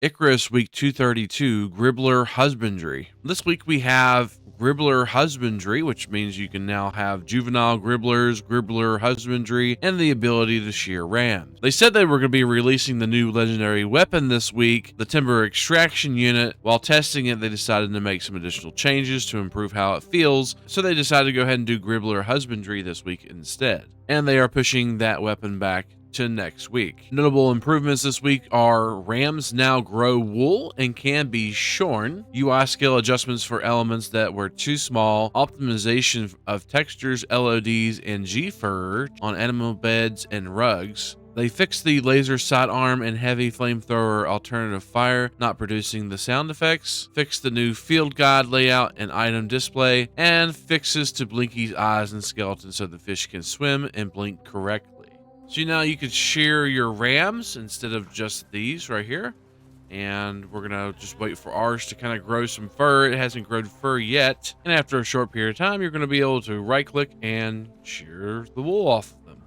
Icarus week 232, Gribbler Husbandry. This week we have Gribbler Husbandry, which means you can now have juvenile gribblers, Gribbler Husbandry, and the ability to shear rams. They said they were going to be releasing the new legendary weapon this week, the Timber Extraction Unit. While testing it, they decided to make some additional changes to improve how it feels, so they decided to go ahead and do Gribbler Husbandry this week instead. And they are pushing that weapon back to next week. Notable improvements this week are rams now grow wool and can be shorn, UI scale adjustments for elements that were too small, optimization of textures, LODs, and G-fur on animal beds and rugs. They fixed the laser sidearm and heavy flamethrower alternative fire, not producing the sound effects, fixed the new field guide layout and item display, and fixes to Blinky's eyes and skeleton so the fish can swim and blink correctly. So now you could shear your rams instead of just these right here. And we're going to just wait for ours to kind of grow some fur. It hasn't grown fur yet. And after a short period of time, you're going to be able to right click and shear the wool off of them.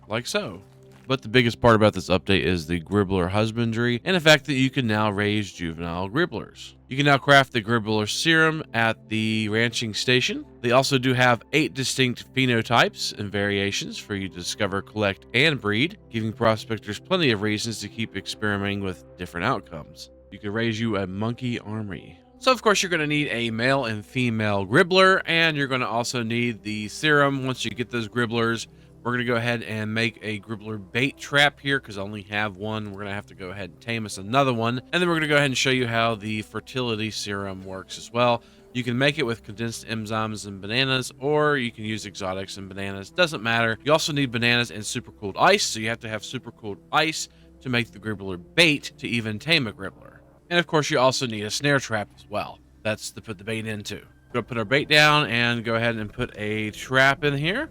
Like so. But the biggest part about this update is the Gribbler Husbandry and the fact that you can now raise juvenile gribblers. You can now craft the Gribbler serum at the ranching station. They also do have 8 distinct phenotypes and variations for you to discover, collect, and breed, giving prospectors plenty of reasons to keep experimenting with different outcomes. You can raise you a monkey army. So of course you're going to need a male and female gribbler, and you're going to also need the serum once you get those gribblers. We're going to go ahead and make a gribbler bait trap here because I only have one. We're going to have to go ahead and tame us another one. And then we're going to go ahead and show you how the fertility serum works as well. You can make it with condensed enzymes and bananas, or you can use exotics and bananas. Doesn't matter. You also need bananas and super cooled ice, so you have to have super cooled ice to make the gribbler bait to even tame a gribbler. And of course, you also need a snare trap as well. That's to put the bait into. We're going to put our bait down and go ahead and put a trap in here.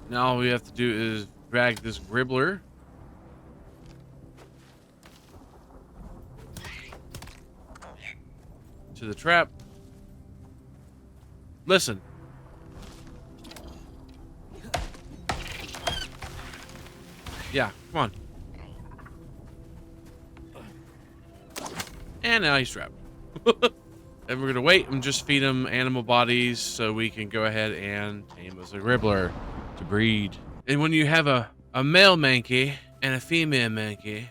Now all we have to do is drag this gribbler to the trap. Listen. Yeah, come on. And now he's trapped. And we're going to wait and just feed him animal bodies so we can go ahead and tame us a gribbler to breed. And when you have a male monkey and a female monkey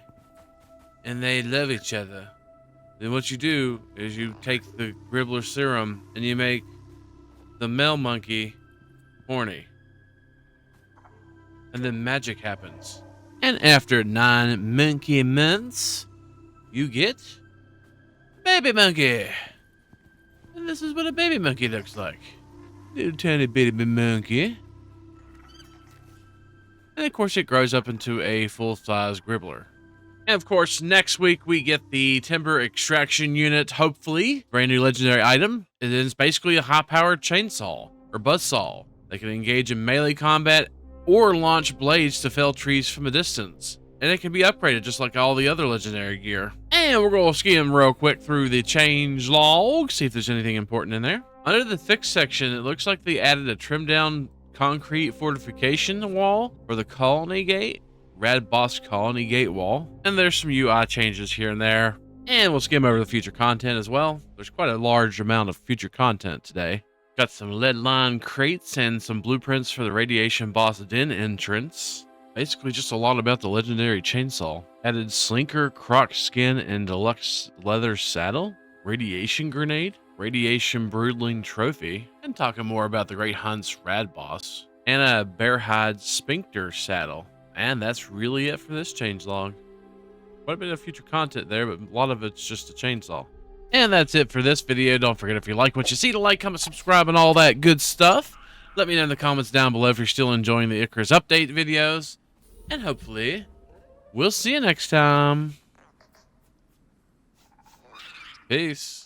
and they love each other, then what you do is you take the gribbler serum and you make the male monkey horny. And then magic happens. And after 9 monkey months, you get baby monkey. And this is what a baby monkey looks like. Little tiny baby monkey. And of course, it grows up into a full-size gribbler. And of course, next week we get the Timber Extraction Unit, hopefully. Brand new legendary item. It is basically a high-powered chainsaw or buzzsaw. They can engage in melee combat or launch blades to fell trees from a distance. And it can be upgraded just like all the other legendary gear. And we're going to skim real quick through the change log, see if there's anything important in there. Under the fix section, it looks like they added a trimmed down concrete fortification wall for the colony gate, Rad Boss colony gate wall, and there's some UI changes here and there. And we'll skim over the future content as well. There's quite a large amount of future content today. Got some lead line crates and some blueprints for the radiation boss den entrance. Basically just a lot about the legendary chainsaw. Added slinker, croc skin, and deluxe leather saddle, radiation grenade, radiation broodling trophy, and talking more about the Great Hunt's rad boss, and a bearhide sphincter saddle. And that's really it for this changelog. Quite a bit of future content there, but a lot of it's just a chainsaw. And that's it for this video. Don't forget, if you like what you see, to like, comment, subscribe, and all that good stuff. Let me know in the comments down below if you're still enjoying the Icarus update videos. And hopefully, we'll see you next time. Peace.